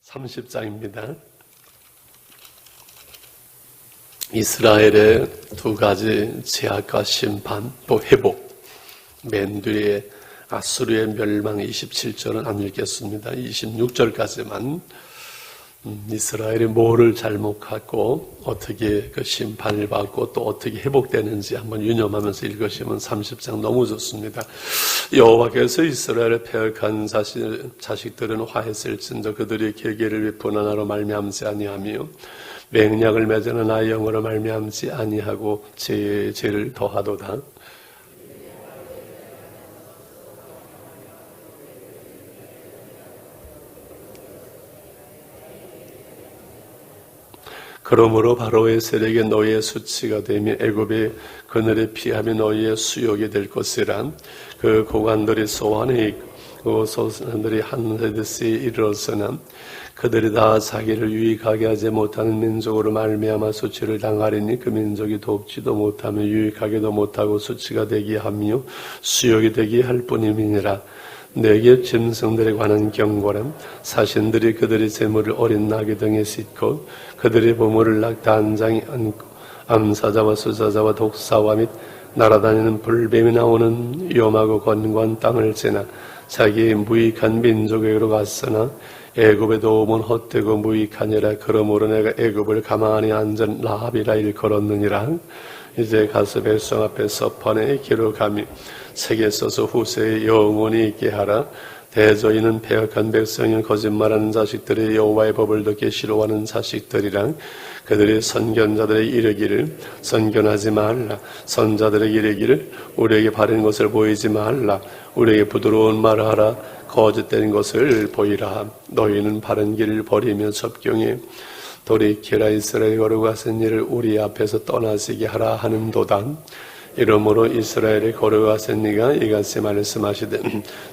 30장입니다. 이스라엘의 두 가지 제약과 심판, 또 회복. 맨 뒤에 아수르의 멸망 27절은 안 읽겠습니다. 26절까지만 이스라엘이 뭐를 잘못하고 어떻게 그 심판을 받고 또 어떻게 회복되는지 한번 유념하면서 읽으시면 30장 너무 좋습니다. 여호와께서 이스라엘을 패역한 자식들은 화했을진저 그들이 계계를 베푼 하나로 말미암지 아니하며 맹약을 맺은 아이 영으로 말미암지 아니하고 죄를 더하도다. 그러므로 바로의 세력이 너희의 수치가 되며 애굽의 그늘의 피함이 너희의 수욕이 될 것이라. 그 고관들이 소환해 있고 소산들이 한세대스에 이르렀으나 그들이 다 자기를 유익하게 하지 못하는 민족으로 말미암아 수치를 당하리니 그 민족이 돕지도 못하며 유익하게도 못하고 수치가 되게 하며 수욕이 되게 할 뿐임이니라. 내게 짐승들에 관한 경고람 사신들이 그들의 재물을 어린 나귀 등에 싣고 그들의 보물을 낙단장이 암사자와 수사자와 독사와 및 날아다니는 불뱀이 나오는 위험하고 건고한 땅을 지나 자기의 무익한 민족에게로 갔으나 애굽의 도움은 헛되고 무익하니라. 그러므로 내가 애굽을 가만히 앉은 라합이라 일컬었느니라. 이제 가서 백성 앞에 서판에 기록하며 책에 써서 후세에 영원히 있게 하라. 대저희는 패역한 백성이 거짓말하는 자식들의 여호와의 법을 듣기 싫어하는 자식들이랑 그들의 선견자들의 이르기를 선견하지 말라. 선자들의 이르기를 우리에게 바른 것을 보이지 말라. 우리에게 부드러운 말을 하라. 거짓된 것을 보이라. 너희는 바른 길을 버리며 접경에 돌이키라. 이스라엘 거룩하신 일을 우리 앞에서 떠나시게 하라 하는도다. 이러므로 이스라엘의 거룩하신 이가 이같이 말씀하시되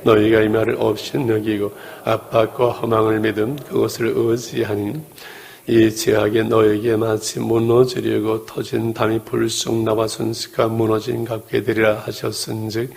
너희가 이 말을 없이 여기고 압박과 허망을 믿음 그것을 의지하니 이 제약이 너에게 마치 무너지려고 터진 담이 불쑥 나와 손수가 무너진 같게 되리라 하셨은즉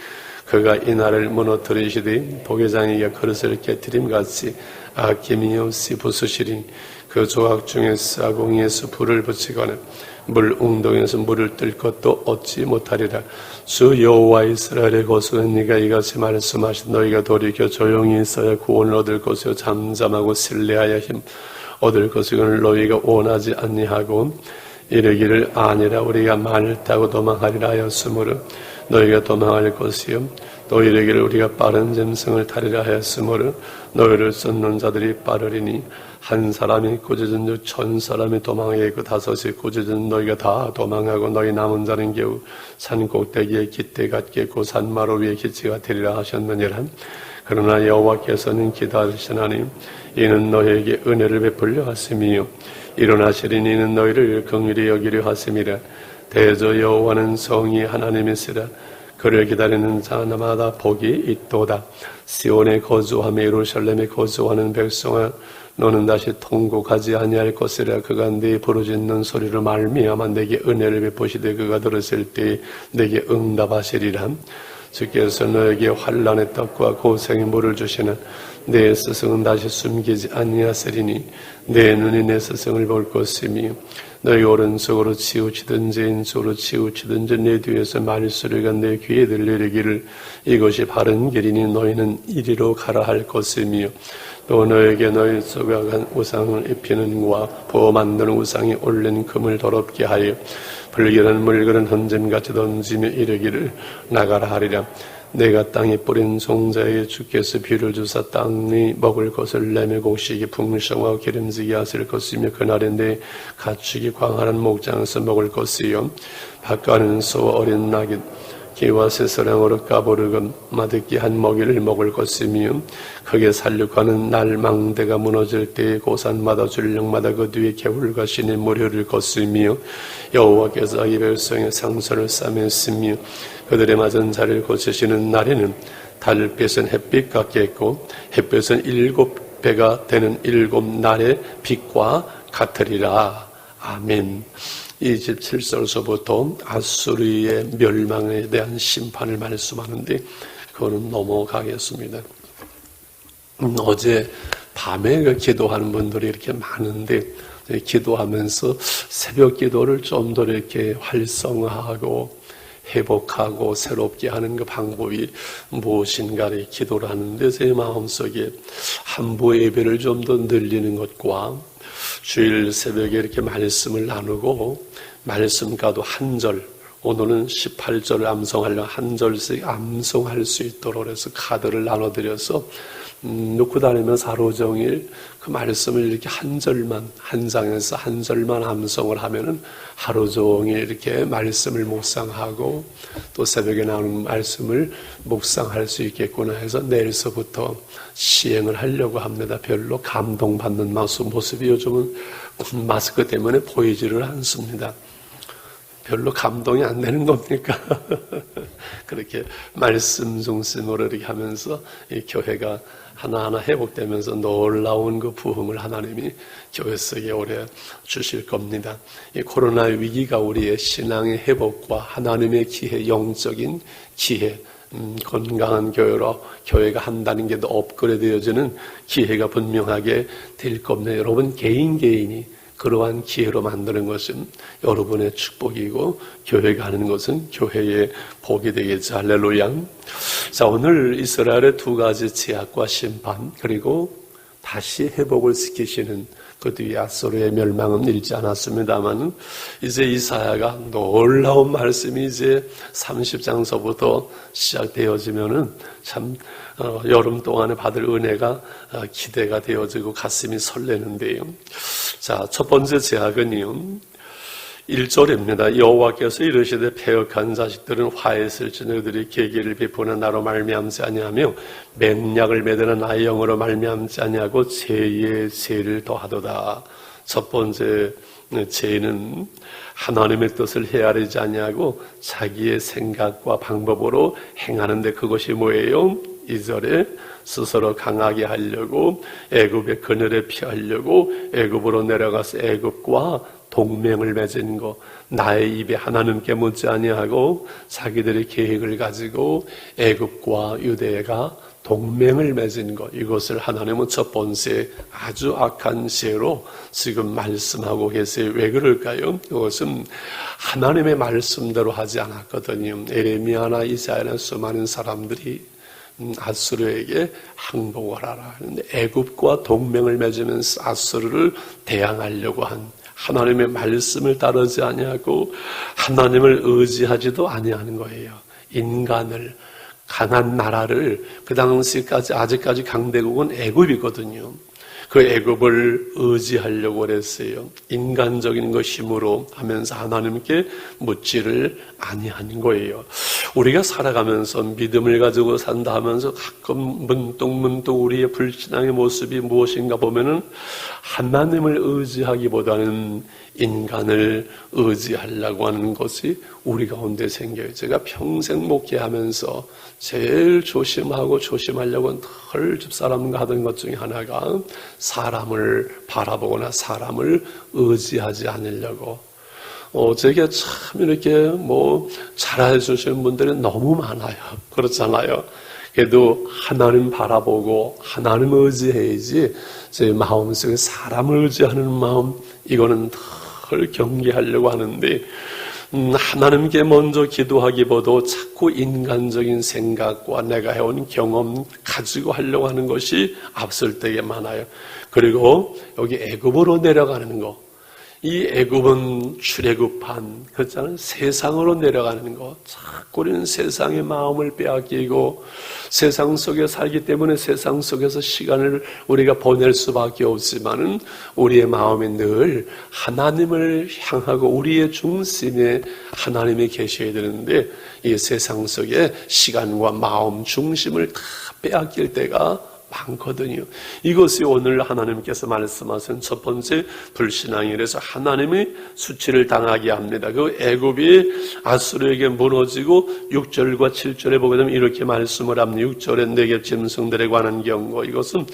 그가 이 날을 무너뜨리시되 도계장이가 그릇을 깨트림같이 아낌이 없이 부수시리. 그 조각 중에서 아궁이에서 불을 붙이거나 물 웅덩이에서 물을 뜰 것도 얻지 못하리라. 주 여호와 이스라엘의 거수는 네가 이같이 말씀하신 너희가 돌이켜 조용히 있어야 구원을 얻을 것이요 잠잠하고 신뢰하여 힘 얻을 것이거늘 너희가 원하지 아니하고 이르기를 아니라 우리가 말을 타고 도망하리라 하였으므로 너희가 도망할 것이요 또 이르기를 우리가 빠른 짐승을 타리라 하였으므로 너희를 쫓는 자들이 빠르리니 한 사람이 꾸짖은 즉 1000사람이 도망하게 그 5이 꾸짖은 너희가 다 도망하고 너희 남은 자는 겨우 산 꼭대기에 깃대 같겠고 산마루 위에 기치가 되리라 하셨느니라. 그러나 여호와께서는 기다리시나니 이는 너희에게 은혜를 베풀려 하심이요 일어나시리니 이는 너희를 긍휼히 여기려 하심이라. 대저 여호와는 성이 하나님이시라. 그를 기다리는 자마다 복이 있도다. 시온에 거주하며 예루살렘에 거주하는 백성아 너는 다시 통곡하지 아니할 것이라. 그가 네 부르짖는 소리로 말미암아 내게 은혜를 베푸시되 그가 들으실 때 내게 응답하시리라. 주께서 너에게 환난의 떡과 고생의 물을 주시나 내 스승은 다시 숨기지 아니하시리니 내 눈이 내 스승을 볼 것이며 너희 오른쪽으로 치우치든지 왼쪽으로 치우치든지 내 뒤에서 말소리가 내 귀에 들리기를 이것이 바른 길이니 너희는 이리로 가라 할 것이며 또 너에게 너희 속아간 우상을 입히는 과 부어 만드는 우상이 올린 금을 더럽게 하여 불길한 물그릇 던짐같이 던지며 이르기를 나가라 하리라. 내가 땅에 뿌린 종자에게 주께서 비를 주사 땅이 먹을 것을 내며 곡식이 풍성하고 기름지게 하실 것이며 그날에 내 가축이 광활한 목장에서 먹을 것이요 밭가는 소와 어린 낙이 기와 새서랑으로 까부르금 마득기 한 먹이를 먹을 것이며 크게 살육하는 날망대가 무너질 때에 고산마다 줄령마다 그 뒤에 개울과 신의 물이 흐를 것이며 여호와께서 이 백성의 상처를 싸매시며 그들의 맞은 자리를 고치시는 날에는 달빛은 햇빛 같겠고 햇빛은 7배가 되는 7날의 빛과 같으리라. 아멘. 27절서부터 아수르의 멸망에 대한 심판을 말씀하는데 그거는 넘어가겠습니다. 어제 밤에 그 기도하는 분들이 이렇게 많은데, 기도하면서 새벽 기도를 좀 더 이렇게 활성화하고 회복하고 새롭게 하는 그 방법이 무엇인가를 기도를 하는데, 제 마음속에 한부 예배를 좀 더 늘리는 것과 주일 새벽에 이렇게 말씀을 나누고 말씀과도 한 절, 오늘은 18절을 암송하려고 한 절씩 암송할 수 있도록 해서 카드를 나눠드려서 놓고 다니면서 하루 종일 그 말씀을 이렇게 한 절만, 한 장에서 한 절만 암송을 하면은 하루 종일 이렇게 말씀을 묵상하고 또 새벽에 나오는 말씀을 묵상할 수 있겠구나 해서 내일서부터 시행을 하려고 합니다. 별로 감동받는 모습이 요즘은 마스크 때문에 보이지를 않습니다. 별로 감동이 안 되는 겁니까? 그렇게 말씀 중심으로 이렇게 하면서 이 교회가 하나하나 회복되면서 놀라운 그 부흥을 하나님이 교회 속에 오래 주실 겁니다. 이 코로나 위기가 우리의 신앙의 회복과 하나님의 기회, 영적인 기회, 건강한 교회로 교회가 한다는 게 더 업그레이드되어지는 기회가 분명하게 될 겁니다. 여러분 개인이 그러한 기회로 만드는 것은 여러분의 축복이고 교회가 하는 것은 교회의 복이 되겠죠. 할렐루야. 자, 오늘 이스라엘의 두 가지 제약과 심판 그리고 다시 회복을 시키시는 그 뒤에 아수르의 멸망은 일지 않았습니다만 이제 이사야가 놀라운 말씀이 이제 30장서부터 시작되어지면은 참 여름 동안에 받을 은혜가 기대가 되어지고 가슴이 설레는데요. 자, 첫 번째 제약은요 1절입니다. 여호와께서 이르시되 패역한 자식들은 화했을지 너희들이 계기를 베푸는 나로 말미암지 아니하며 맹약을 맺으는 나의 영으로 말미암지 아니하고 죄의 죄를 더하도다. 첫 번째 죄는 하나님의 뜻을 헤아리지 아니하고 자기의 생각과 방법으로 행하는데 그것이 뭐예요? 2절에 스스로 강하게 하려고 애굽의 그늘에 피하려고 애굽으로 내려가서 애굽과 동맹을 맺은 것, 나의 입에 하나님께 묻지 아니하고 자기들의 계획을 가지고 애굽과 유대가 동맹을 맺은 것, 이것을 하나님은 첫 번째 아주 악한 죄로 지금 말씀하고 계세요. 왜 그럴까요? 이것은 하나님의 말씀대로 하지 않았거든요. 에레미야나 이사야나 수많은 사람들이 아수르에게 항복을 하라 하는데 애굽과 동맹을 맺으면서 아수르를 대항하려고 한 하나님의 말씀을 따르지 아니하고 하나님을 의지하지도 아니하는 거예요. 인간을 강한 나라를 그 당시까지 아직까지 강대국은 애굽이거든요. 그 애굽을 의지하려고 그랬어요. 인간적인 것 힘으로 하면서 하나님께 묻지를 아니하는 거예요. 우리가 살아가면서 믿음을 가지고 산다 하면서 가끔 문득문득 우리의 불신앙의 모습이 무엇인가 보면은 하나님을 의지하기보다는 인간을 의지하려고 하는 것이 우리 가운데 생겨요. 제가 평생 목회하면서 제일 조심하려고 늘 집사람과 하던 것 중에 하나가 사람을 바라보거나 사람을 의지하지 않으려고. 제게 참 이렇게 잘해 주시는 분들이 너무 많아요. 그렇잖아요. 그래도 하나님 바라보고 하나님 의지해야지 제 마음속에 사람을 의지하는 마음, 이거는 늘 경계하려고 하는데 하나님께 먼저 기도하기보다 자꾸 인간적인 생각과 내가 해온 경험 가지고 하려고 하는 것이 앞설 때가 많아요. 그리고 여기 애굽으로 내려가는 거, 이 애굽은 출애굽한 그렇잖아요. 세상으로 내려가는 것. 자꾸 우리는 세상의 마음을 빼앗기고 세상 속에 살기 때문에 세상 속에서 시간을 우리가 보낼 수밖에 없지만은 우리의 마음이 늘 하나님을 향하고 우리의 중심에 하나님이 계셔야 되는데 이 세상 속에 시간과 마음 중심을 다 빼앗길 때가 많거든요. 이것이 오늘 하나님께서 말씀하신 첫 번째 불신앙이라서 하나님이 수치를 당하게 합니다. 그 애굽이 아수르에게 무너지고 6절과 7절에 보게 되면 이렇게 말씀을 합니다. 6절에 네겝 짐승들에 관한 경고, 이것은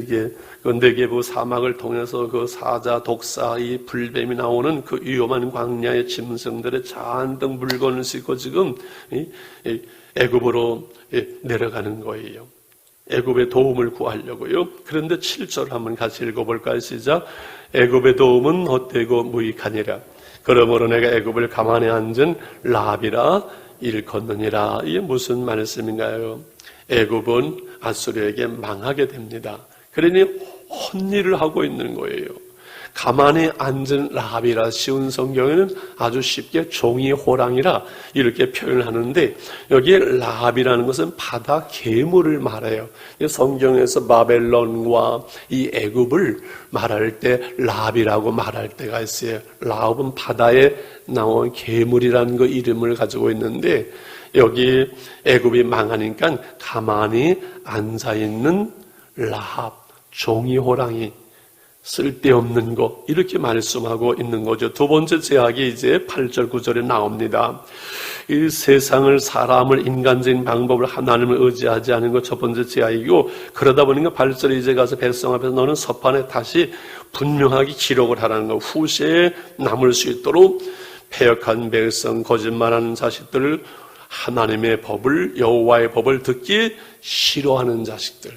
이게 그 네겝 사막을 통해서 그 사자, 독사, 이 불뱀이 나오는 그 위험한 광야의 짐승들의 잔뜩 물건을 싣고 지금 애굽으로 내려가는 거예요. 애굽의 도움을 구하려고요. 그런데 7절 한번 같이 읽어볼까요? 시작. 애굽의 도움은 헛되고 무익하니라. 그러므로 내가 애굽을 가만히 앉은 라합이라 일컫느니라. 이게 무슨 말씀인가요? 애굽은 아수르에게 망하게 됩니다. 그러니 헛일을 하고 있는 거예요. 가만히 앉은 라합이라 쉬운 성경에는 아주 쉽게 종이 호랑이라 이렇게 표현하는데, 여기에 라합이라는 것은 바다 괴물을 말해요. 성경에서 바벨론과 이 애굽을 말할 때 라합이라고 말할 때가 있어요. 라합은 바다에 나온 괴물이라는 그 이름을 가지고 있는데, 여기 애굽이 망하니까 가만히 앉아있는 라합, 종이 호랑이, 쓸데없는 것, 이렇게 말씀하고 있는 거죠. 두 번째 제약이 이제 8절 9절에 나옵니다. 이 세상을, 사람을, 인간적인 방법을 하나님을 의지하지 않은 것 첫 번째 제약이고, 그러다 보니까 8절에 이제 가서 백성 앞에서 너는 서판에 다시 분명하게 기록을 하라는 것, 후세에 남을 수 있도록 패역한 백성, 거짓말하는 자식들을, 하나님의 법을, 여호와의 법을 듣기 싫어하는 자식들.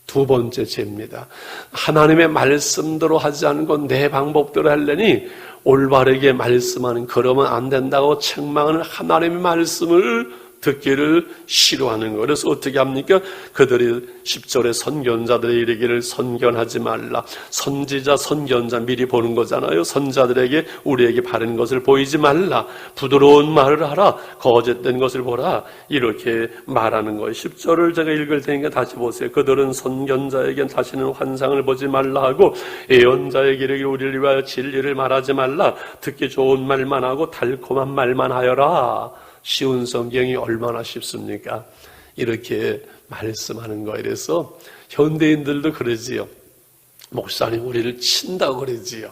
두 번째 죄입니다. 하나님의 말씀대로 하지 않은 건 내 방법대로 하려니 올바르게 말씀하는, 그러면 안 된다고 책망하는 하나님의 말씀을 듣기를 싫어하는 거. 그래서 어떻게 합니까? 그들이 10절에 선견자들의 이르기를 선견하지 말라. 선지자, 선견자 미리 보는 거잖아요. 선자들에게 우리에게 바른 것을 보이지 말라. 부드러운 말을 하라. 거짓된 것을 보라. 이렇게 말하는 거예요. 10절을 제가 읽을 테니까 다시 보세요. 그들은 선견자에게 다시는 환상을 보지 말라 하고, 예언자에게 이르기를 우리를 위하여 진리를 말하지 말라. 듣기 좋은 말만 하고 달콤한 말만 하여라. 쉬운 성경이 얼마나 쉽습니까? 이렇게 말씀하는 거예요. 그래서 현대인들도 그러지요. 목사님 우리를 친다고 그러지요.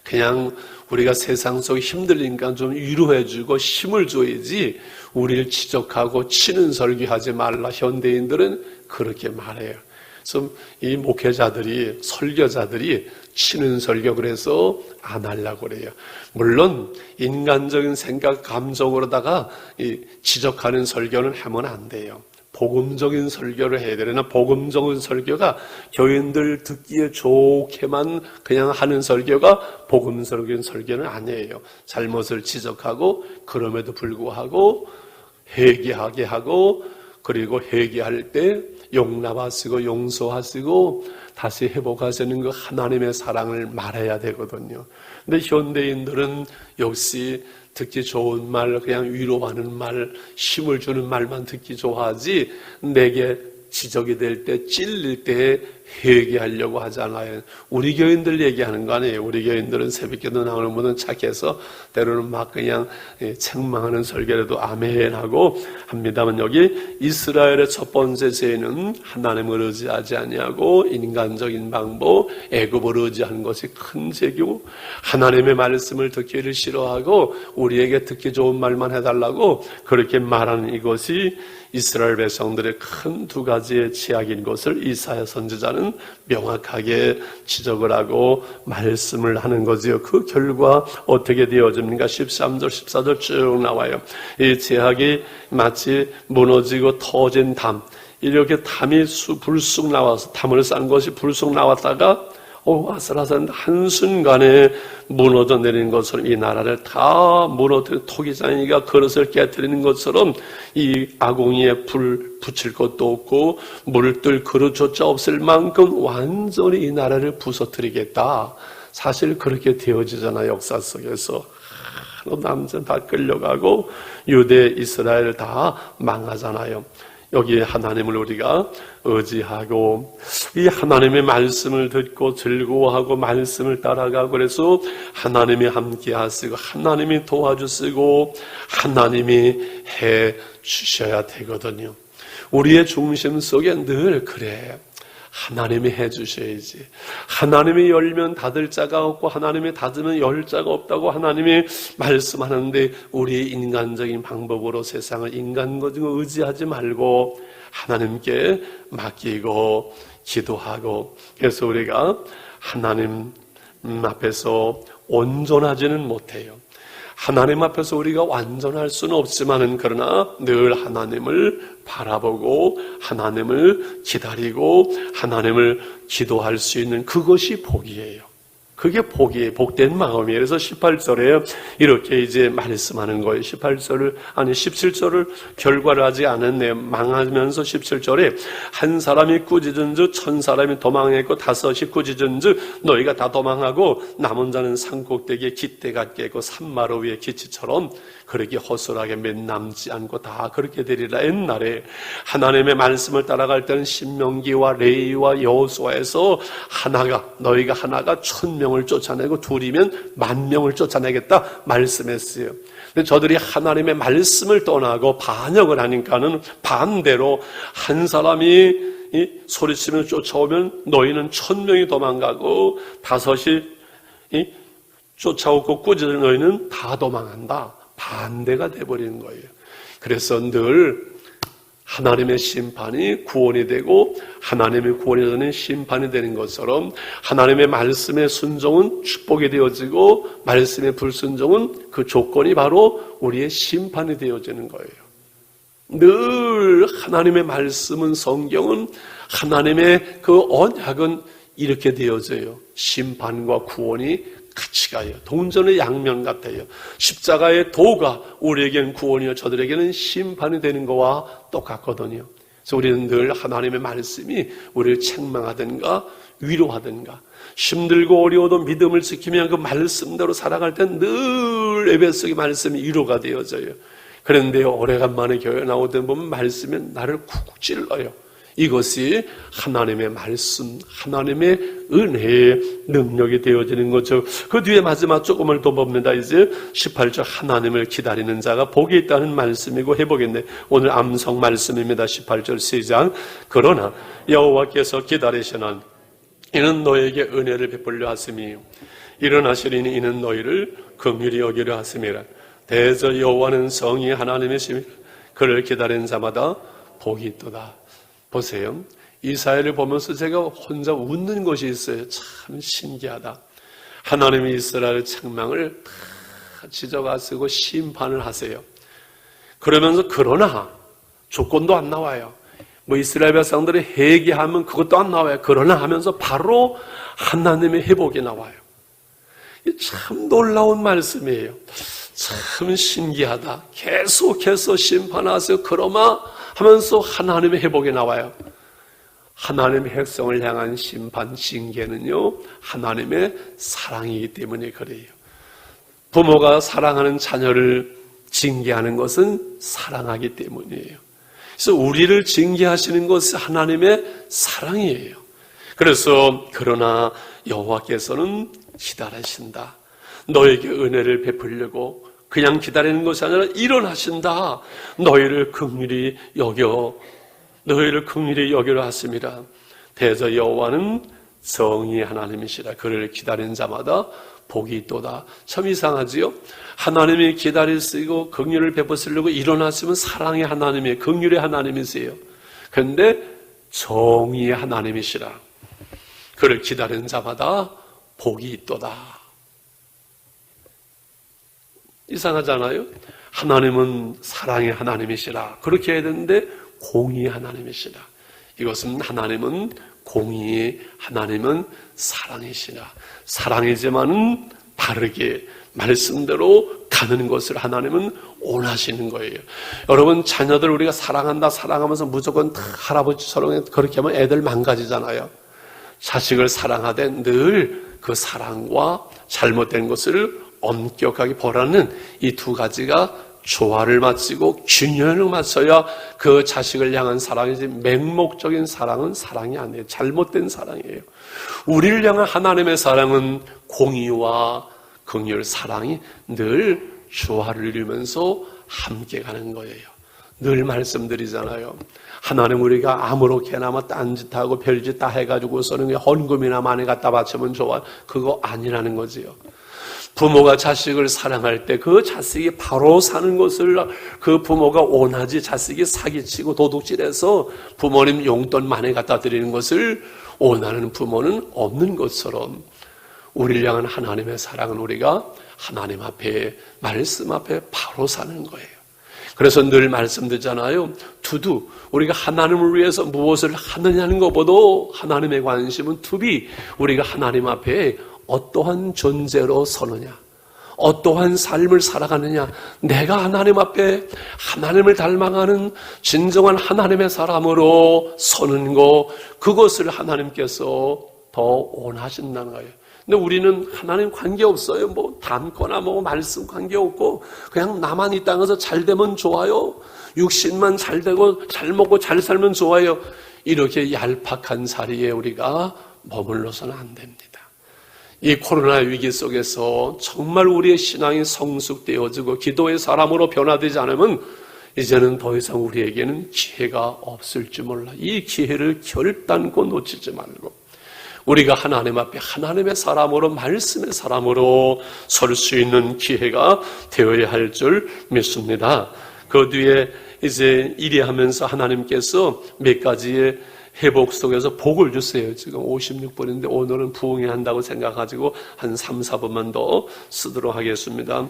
그냥 우리가 세상 속에 힘들니까 좀 위로해주고 힘을 줘야지 우리를 지적하고 치는 설교하지 말라. 현대인들은 그렇게 말해요. 그래서 이 목회자들이, 설교자들이 치는 설교 그래서 안 하려고 그래요. 물론 인간적인 생각, 감정으로다가 지적하는 설교는 하면 안 돼요. 복음적인 설교를 해야 되나, 복음적인 설교가 교인들 듣기에 좋게만 그냥 하는 설교가 복음적인 설교는 아니에요. 잘못을 지적하고 그럼에도 불구하고 회개하게 하고, 그리고 회개할 때 용납하시고 용서하시고 다시 회복하시는 그 하나님의 사랑을 말해야 되거든요. 근데 현대인들은 역시 듣기 좋은 말, 그냥 위로하는 말, 힘을 주는 말만 듣기 좋아하지, 내게 지적이 될 때, 찔릴 때 회개하려고 하잖아요. 우리 교인들 얘기하는 거 아니에요. 우리 교인들은 새벽기도 나오는 분은 착해서 때로는 막 그냥 책망하는 설교라도 아멘하고 합니다만, 여기 이스라엘의 첫 번째 죄는 하나님을 의지하지 아니하고 인간적인 방법, 애굽을 의지하는 것이 큰 죄고, 하나님의 말씀을 듣기를 싫어하고 우리에게 듣기 좋은 말만 해달라고 그렇게 말하는 이것이 이스라엘 백성들의 큰 두 가지의 죄악인 것을 이사야 선지자는 명확하게 지적을 하고 말씀을 하는 거지요. 그 결과 어떻게 되어집니까? 13절, 14절 쭉 나와요. 이 죄악이 마치 무너지고 터진 담, 이렇게 담이 불쑥 나와서, 담을 싼 것이 불쑥 나왔다가 아슬아슬한 한순간에 무너져 내리는 것처럼, 이 나라를 다 무너뜨린 토기장이가 그릇을 깨뜨리는 것처럼 이 아궁이에 불 붙일 것도 없고 물들 그릇조차 없을 만큼 완전히 이 나라를 부서뜨리겠다. 사실 그렇게 되어지잖아요. 역사 속에서 남전 다 끌려가고 유대, 이스라엘 다 망하잖아요. 여기에 하나님을 우리가 의지하고 이 하나님의 말씀을 듣고 즐거워하고 말씀을 따라가고, 그래서 하나님이 함께 하시고 하나님이 도와주시고 하나님이 해 주셔야 되거든요. 우리의 중심 속에 늘 그래. 하나님이 해주셔야지. 하나님이 열면 닫을 자가 없고 하나님이 닫으면 열 자가 없다고 하나님이 말씀하는데, 우리의 인간적인 방법으로 세상을 인간적으로 의지하지 말고 하나님께 맡기고 기도하고, 그래서 우리가 하나님 앞에서 온전하지는 못해요. 하나님 앞에서 우리가 완전할 수는 없지만은 그러나 늘 하나님을 바라보고 하나님을 기다리고 하나님을 기도할 수 있는 그것이 복이에요. 그게 복이에요. 복된 마음이에요. 그래서 18절에 이렇게 이제 말씀하는 거예요. 17절을 결과를 하지 않았네. 망하면서 17절에 한 사람이 꾸짖은즉 1000사람이 도망했고 5이 꾸짖은즉 너희가 다 도망하고 남은 자는 산꼭대기에 깃대 같게 있고 산마루 위에 기치처럼 그렇게 허술하게 몇 남지 않고 다 그렇게 되리라. 옛날에 하나님의 말씀을 따라갈 때는 신명기와 레위와 여호수아에서 너희가 하나가 1000명을 쫓아내고 둘이면 10,000명을 쫓아내겠다 말씀했어요. 근데 저들이 하나님의 말씀을 떠나고 반역을 하니까는 반대로 한 사람이 소리치며 쫓아오면 너희는 1000명이 도망가고 5이 쫓아오고 꾸짖는 너희는 다 도망한다. 반대가 돼버리는 거예요. 그래서 늘 하나님의 심판이 구원이 되고 하나님의 구원이 되는 심판이 되는 것처럼 하나님의 말씀의 순종은 축복이 되어지고 말씀의 불순종은 그 조건이 바로 우리의 심판이 되어지는 거예요. 늘 하나님의 말씀은, 성경은, 하나님의 그 언약은 이렇게 되어져요. 심판과 구원이 같이 가요. 동전의 양면 같아요. 십자가의 도가 우리에게는 구원이요 저들에게는 심판이 되는 거와 똑같거든요. 그래서 우리는 늘 하나님의 말씀이 우리를 책망하든가 위로하든가 힘들고 어려워도 믿음을 지키며 그 말씀대로 살아갈 땐 늘 예배 속의 말씀이 위로가 되어져요. 그런데 오래간만에 교회 나오다 보면 말씀이 나를 쿡 찔러요. 이것이 하나님의 말씀, 하나님의 은혜의 능력이 되어지는 거죠. 그 뒤에 마지막 조금을 더 봅니다. 이제 18절 하나님을 기다리는 자가 복이 있다는 말씀이고 해보겠네. 오늘 암송 말씀입니다. 18절 시작. 그러나 여호와께서 기다리시는 이는 너에게 은혜를 베풀려 하심이 일어나시리니 이는 너희를 긍휼히 여기려 하심이라. 대저 여호와는 성이 하나님이시며 그를 기다리는 자마다 복이 있도다. 보세요. 이사야를 보면서 제가 혼자 웃는 것이 있어요. 참 신기하다. 하나님이 이스라엘 책망을 다 지적하시고 심판을 하세요. 그러면서 그러나 조건도 안 나와요. 뭐 이스라엘 백성들이 회개하면 그것도 안 나와요. 그러나 하면서 바로 하나님의 회복이 나와요. 참 놀라운 말씀이에요. 참 신기하다. 계속해서 심판하세요. 그러나 하면서 하나님의 회복이 나와요. 하나님의 백성을 향한 심판, 징계는요 하나님의 사랑이기 때문에 그래요. 부모가 사랑하는 자녀를 징계하는 것은 사랑하기 때문이에요. 그래서 우리를 징계하시는 것은 하나님의 사랑이에요. 그래서 그러나 여호와께서는 기다리신다. 너에게 은혜를 베풀려고 그냥 기다리는 것이 아니라 일어나신다. 너희를 긍휼히 여기려 하심이라. 대저 여호와는 정의의 하나님이시라. 그를 기다리는 자마다 복이 있도다. 참 이상하지요? 하나님이 기다리시고 긍휼을 베푸시려고 일어나시면 사랑의 하나님이에요. 긍휼의 하나님이세요. 그런데 정의의 하나님이시라. 그를 기다리는 자마다 복이 있도다. 이상하잖아요? 하나님은 사랑의 하나님이시라. 그렇게 해야 되는데 공의의 하나님이시라. 이것은 하나님은 공의, 하나님은 사랑이시라. 사랑이지만은 바르게 말씀대로 가는 것을 하나님은 원하시는 거예요. 여러분 자녀들 우리가 사랑한다 사랑하면서 무조건 다 할아버지처럼 그렇게 하면 애들 망가지잖아요. 자식을 사랑하되 늘 그 사랑과 잘못된 것을 엄격하게 벌하는 이 두 가지가 조화를 맞추고 균형을 맞춰야 그 자식을 향한 사랑이지 맹목적인 사랑은 사랑이 아니에요. 잘못된 사랑이에요. 우리를 향한 하나님의 사랑은 공의와 긍휼, 사랑이 늘 조화를 이루면서 함께 가는 거예요. 늘 말씀드리잖아요. 하나님 우리가 아무렇게나 딴짓하고 별짓 다 해가지고서는 헌금이나 많이 갖다 바치면 좋아. 그거 아니라는 거지요. 부모가 자식을 사랑할 때 그 자식이 바로 사는 것을 그 부모가 원하지, 자식이 사기치고 도둑질해서 부모님 용돈 많이 갖다 드리는 것을 원하는 부모는 없는 것처럼 우리를 향한 하나님의 사랑은 우리가 하나님 앞에, 말씀 앞에 바로 사는 거예요. 그래서 늘 말씀드리잖아요. 두두, 우리가 하나님을 위해서 무엇을 하느냐는 것보다 하나님의 관심은 투비, 우리가 하나님 앞에 어떠한 존재로 서느냐, 어떠한 삶을 살아가느냐, 내가 하나님 앞에 하나님을 닮아가는 진정한 하나님의 사람으로 서는 것, 그것을 하나님께서 더 원하신다는 거예요. 근데 우리는 하나님 관계없어요. 뭐 닮거나 뭐 말씀 관계없고 그냥 나만 이 땅에서 잘 되면 좋아요. 육신만 잘 되고 잘 먹고 잘 살면 좋아요. 이렇게 얄팍한 자리에 우리가 머물러서는 안 됩니다. 이 코로나 위기 속에서 정말 우리의 신앙이 성숙되어지고 기도의 사람으로 변화되지 않으면 이제는 더 이상 우리에게는 기회가 없을지 몰라. 이 기회를 결단코 놓치지 말고 우리가 하나님 앞에 하나님의 사람으로, 말씀의 사람으로 설 수 있는 기회가 되어야 할 줄 믿습니다. 그 뒤에 이제 일하면서 하나님께서 몇 가지의 회복 속에서 복을 주세요. 지금 56번인데 오늘은 부흥해야 한다고 생각가지고 한 3, 4번만 더 쓰도록 하겠습니다.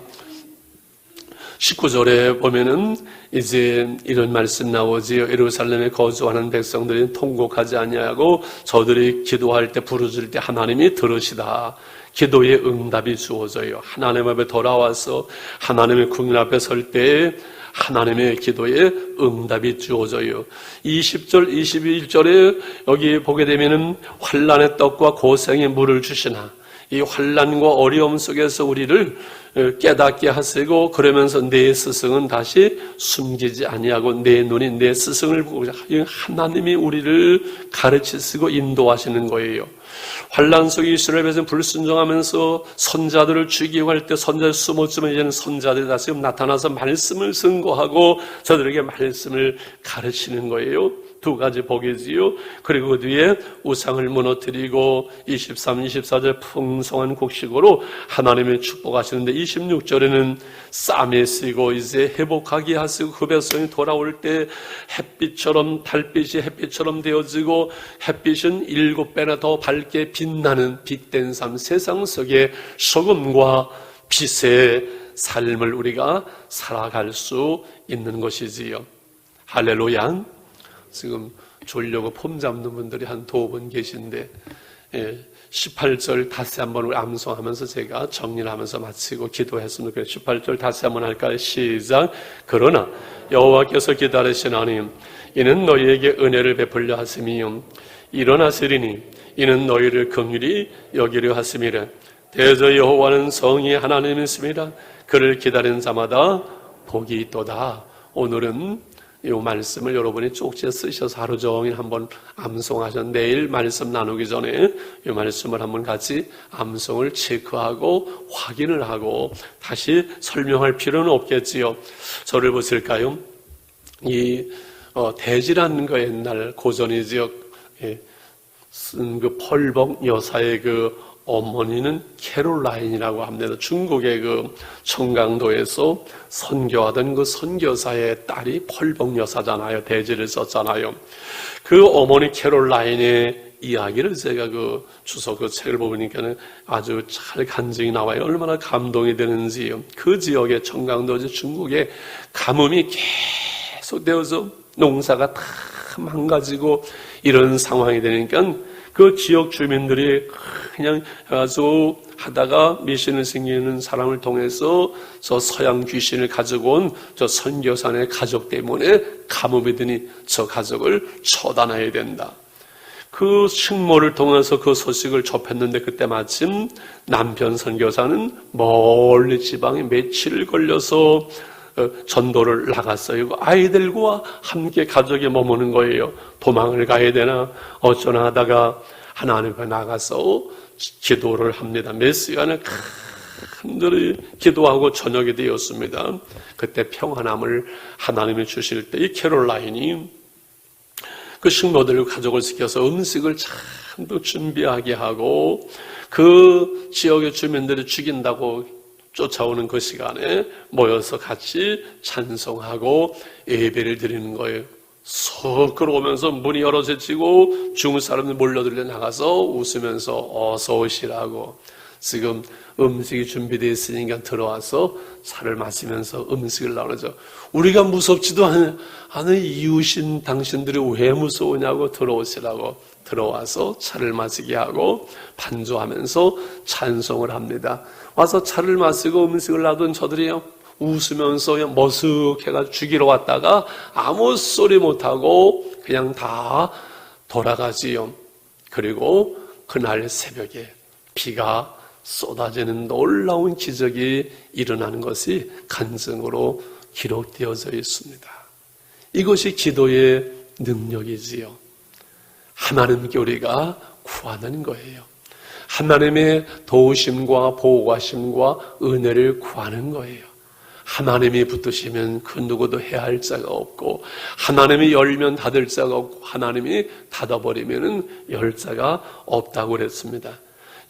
19절에 보면은 이제 이런 말씀 나오지요. 예루살렘에 거주하는 백성들이 통곡하지 아니하고 저들이 기도할 때 부르짖을 때 하나님이 들으시다. 기도의 응답이 주어져요. 하나님 앞에 돌아와서 하나님의 궁인 앞에 설 때 하나님의 기도에 응답이 주어져요. 20절, 21절에 여기 보게 되면은 환난의 떡과 고생의 물을 주시나, 이 환난과 어려움 속에서 우리를 깨닫게 하시고, 그러면서 내 스승은 다시 숨기지 아니하고 내 눈이 내 스승을 보고, 하나님이 우리를 가르치시고 인도하시는 거예요. 환난 속에 이스라엘 백성은 불순종하면서 선자들을 죽이고 할 때 선자들 숨었지만 이제는 선자들이 다시 나타나서 말씀을 선고하고 저들에게 말씀을 가르치는 거예요. 두 가지 복이지요. 그리고 그 뒤에 우상을 무너뜨리고 23, 24절 풍성한 곡식으로 하나님의 축복하시는데 26절에는 쌈에 쓰고 이제 회복하게 하시고 그 백성이 돌아올 때 햇빛처럼, 달빛이 햇빛처럼 되어지고 햇빛은 7배나 더 밝게 빛나는 빛된 삶, 세상 속에 소금과 빛의 삶을 우리가 살아갈 수 있는 것이지요. 할렐루야. 지금 졸려고 폼 잡는 분들이 한 2분 계신데 18절 다시 한번 암송하면서 제가 정리를 하면서 마치고 기도했으면 좋겠어요. 18절 다시 한번 할까요? 시작. 그러나 여호와께서 기다리시나니 이는 너희에게 은혜를 베풀려 하심이요 일어나시리니 이는 너희를 긍휼히 여기려 하심이라. 대저 여호와는 성이 하나님이십니다. 그를 기다리는 자마다 복이 있도다. 오늘은 이 말씀을 여러분이 쪽지에 쓰셔서 하루 종일 한번 암송하셨는데 내일 말씀 나누기 전에 이 말씀을 한번 같이 암송을 체크하고 확인을 하고 다시 설명할 필요는 없겠지요. 저를 보실까요? 이 대지라는 거 옛날 고전이지요. 쓴 그 펄벅 여사의 그 어머니는 캐롤라인이라고 합니다. 중국의 그 청강도에서 선교하던 그 선교사의 딸이 펄벅 여사잖아요. 대지를 썼잖아요. 그 어머니 캐롤라인의 이야기를 제가 그 주소 그 책을 보니까는 아주 잘 간증이 나와요. 얼마나 감동이 되는지요. 그 지역의 청강도 중국의 가뭄이 계속되어서 농사가 다 망가지고 이런 상황이 되니까 그 지역 주민들이 그냥 아주 하다가 미신을 생기는 사람을 통해서 저 서양 귀신을 가지고 온 저 선교사의 가족 때문에 가뭄이 드니 저 가족을 처단해야 된다. 그 식모를 통해서 그 소식을 접했는데 그때 마침 남편 선교사는 멀리 지방에 며칠 걸려서 전도를 나갔어요. 아이들과 함께 가족이 머무는 거예요. 도망을 가야 되나 어쩌나 하다가 하나님 앞에 나가서 기도를 합니다. 몇 시간을 간절히 기도하고 저녁이 되었습니다. 그때 평안함을 하나님이 주실 때 이 캐롤라인이 그 식모들 가족을 시켜서 음식을 참도 준비하게 하고 그 지역의 주민들이 죽인다고 쫓아오는 그 시간에 모여서 같이 찬송하고 예배를 드리는 거예요. 쏙 걸어오면서 문이 열어젖히고 중국 사람들 몰려들려 나가서 웃으면서 어서 오시라고 지금 음식이 준비되어 있으니까 들어와서 차를 마시면서 음식을 나누죠. 우리가 무섭지도 않은 이웃인 당신들이 왜 무서우냐고 들어오시라고 들어와서 차를 마시게 하고 반주하면서 찬송을 합니다. 와서 차를 마시고 음식을 놔둔 저들이요, 웃으면서 머쓱해가 죽이러 왔다가 아무 소리 못하고 그냥 다 돌아가지요. 그리고 그날 새벽에 비가 쏟아지는 놀라운 기적이 일어나는 것이 간증으로 기록되어져 있습니다. 이것이 기도의 능력이지요. 하나님께 우리가 구하는 거예요. 하나님의 도우심과 보호하심과 은혜를 구하는 거예요. 하나님이 붙드시면 그 누구도 해야 할 자가 없고, 하나님이 열면 닫을 자가 없고, 하나님이 닫아버리면 열 자가 없다고 그랬습니다.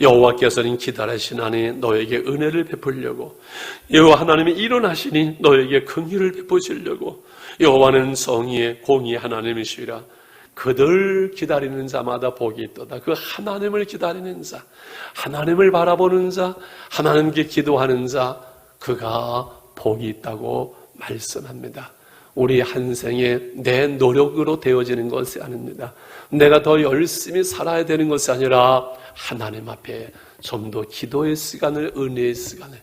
여호와께서는 기다리시나니 너에게 은혜를 베풀려고, 여호와 하나님이 일어나시니 너에게 긍휼을 베푸시려고, 여호와는 정의의 공의의 하나님이시라. 그들 기다리는 자마다 복이 있도다. 그 하나님을 기다리는 자, 하나님을 바라보는 자, 하나님께 기도하는 자, 그가 복이 있다고 말씀합니다. 우리 한 생에 내 노력으로 되어지는 것이 아닙니다. 내가 더 열심히 살아야 되는 것이 아니라 하나님 앞에 좀 더 기도의 시간을, 은혜의 시간을,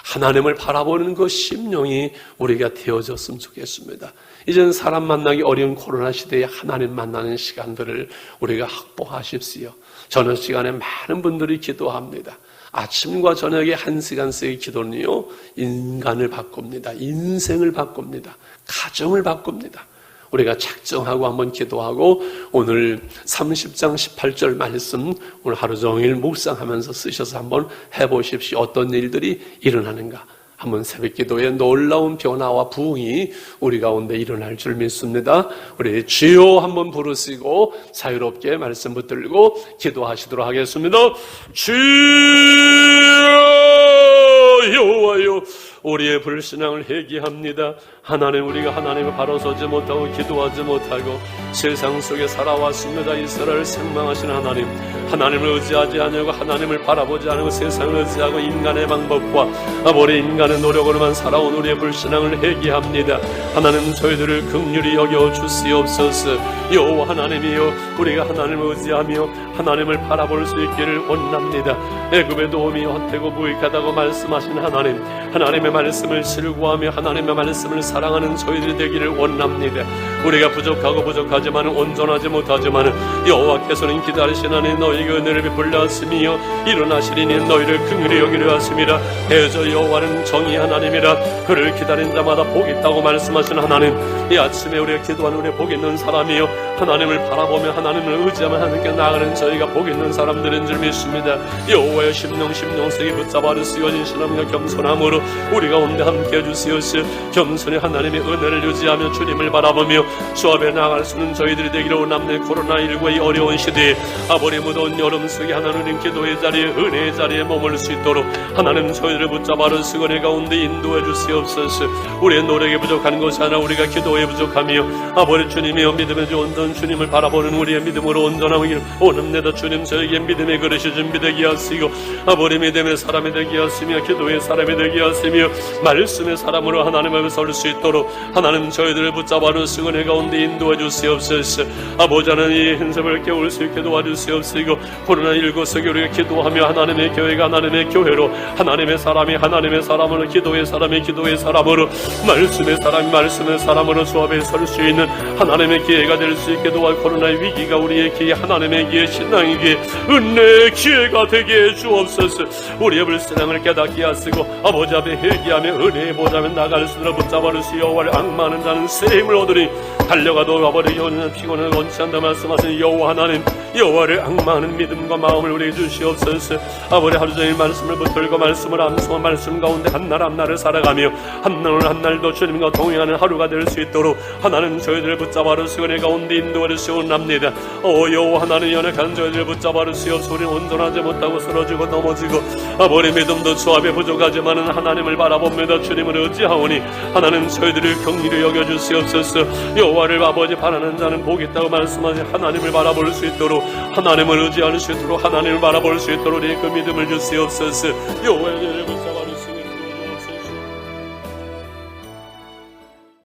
하나님을 바라보는 그 심령이 우리가 되어졌으면 좋겠습니다. 이제는 사람 만나기 어려운 코로나 시대에 하나님 만나는 시간들을 우리가 확보하십시오. 저녁 시간에 많은 분들이 기도합니다. 아침과 저녁에 1시간씩의 기도는요, 인간을 바꿉니다. 인생을 바꿉니다. 가정을 바꿉니다. 우리가 작정하고 한번 기도하고, 오늘 30장 18절 말씀 오늘 하루 종일 묵상하면서 쓰셔서 한번 해보십시오. 어떤 일들이 일어나는가. 한번 새벽 기도에 놀라운 변화와 부흥이 우리 가운데 일어날 줄 믿습니다. 우리 주여 한번 부르시고 자유롭게 말씀 붙들고 기도하시도록 하겠습니다. 주여 여호와여, 우리의 불신앙을 회개합니다. 하나님, 우리가 하나님을 바로 서지 못하고 기도하지 못하고 세상 속에 살아왔습니다. 이스라엘 생망하신 하나님, 하나님을 의지하지 않고 하나님을 바라보지 않고 세상을 의지하고 인간의 방법과 우리 인간의 노력으로만 살아온 우리의 불신앙을 회개합니다. 하나님, 저희들을 긍휼히 여겨 주시옵소서. 여호와 하나님이여, 우리가 하나님을 의지하며 하나님을 바라볼 수 있기를 원합니다. 애굽의 도움이 헛되고 무익하다고 말씀하신 하나님, 하나님의 말씀을 실구하며 하나님의 말씀을 사랑하는 저희들이 되기를 원합니다. 우리가 부족하지만 온전하지 못하지만 여호와께서는 기다리시나니 너희에게 은혜를 베풀려 하시며 일어나시리니 너희를 긍휼히 여기려 하심이라. 대저 여호와는 정의 하나님이라. 그를 기다린 자마다 복이 있다고 말씀하신 하나님, 이 아침에 우리가 기도하는 우리 복 있는 사람이요, 하나님을 바라보며 하나님을 의지하며 하나님께 나아가는 저희가 복 있는 사람들인 줄 믿습니다. 여호와의 심령 속에 붙잡아 주시고 신함과 겸손함으로 우리 가운데 함께 해주시옵소서. 겸손히 하나님의 은혜를 유지하며 주님을 바라보며 주 앞에 나아갈 수 있는 저희들이 되기를 원합니다. 코로나19의 어려운 시대에 아버리 무더운 여름 속에 하나님 기도의 자리에, 은혜의 자리에 머물 수 있도록 하나님 저희들을 붙잡아 주시고 내 가운데 인도해 주시옵소서. 우리의 노력이 부족한 것이 아니라 우리가 기도에 부족하며 아버지 주님이여, 믿음의 주 온전 주님을 바라보는 우리의 믿음으로 온전하기를 원합니다. 주님, 저에게 믿음의 그릇이 준비되게 하시고 아버지 믿음의 사람이 되게 하시며 기도의 사람이 되게 하시며 말씀의 사람으로 하나님 앞에 설 수 있도록 하나님 저희들을 붙잡아 주시고 내 가운데 인도해 주시옵소서. 아버지 하나님, 이 한숨을 깨울 수 있게 도와주시옵시고 코로나19 속에 우리가 기도하며 하나님의 교회가 하나님의 교회로, 하나님의 사람이 하나님의 사람으로, 기도의 사람이 기도의 사람으로, 말씀의 사람이 말씀의 사람으로 주 앞에 설 수 있는 하나님의 기회가 될 수 있게 도와 코로나의 위기가 우리의 기회, 하나님의 기회, 신앙의 기회, 은혜의 기회가 되게 해 주옵소서. 우리의 불신앙을 깨닫게 하시고 아버지 앞에 회개하며 은혜의 보좌면 나갈 수 있도록 붙잡아 주시오. 여호와를 악마하는 자는 새 힘을 얻으니 달려가도 아버지 영혼은 피곤을 원치 않다 말씀하신 여호와 하나님, 여호와를 악마하는 믿음과 마음을 우리에게 주시옵소서. 아버지 하루 종일 말씀을 붙들고 말씀을 암송한 말씀 가운데 한날 한날을 살아가며 한날도 주님과 동행하는 하루가 될 수 있도록 하나님 저희들을 붙잡아 주시고 내 가운데 인도해 주시옵납니다. 여호와 하나님, 연약한 저희들을 붙잡아 주시옵소서. 우리는 온전하지 못하고 쓰러지고 넘어지고 아버지 믿음도 주 앞에 부족하지만 하나님을 바라봅니다. 주님을 의지하오니 하나님 저희들을 긍휼히 여겨 주시옵소서. 여호와를 아버지 바라는 자는 복이 있다고 말씀하신 하나님을 바라볼 수 있도록, 하나님을 의지할 수 있도록, 하나님을 바라볼 수 있도록 우리의 그 믿음을 주시옵소서. 여호와의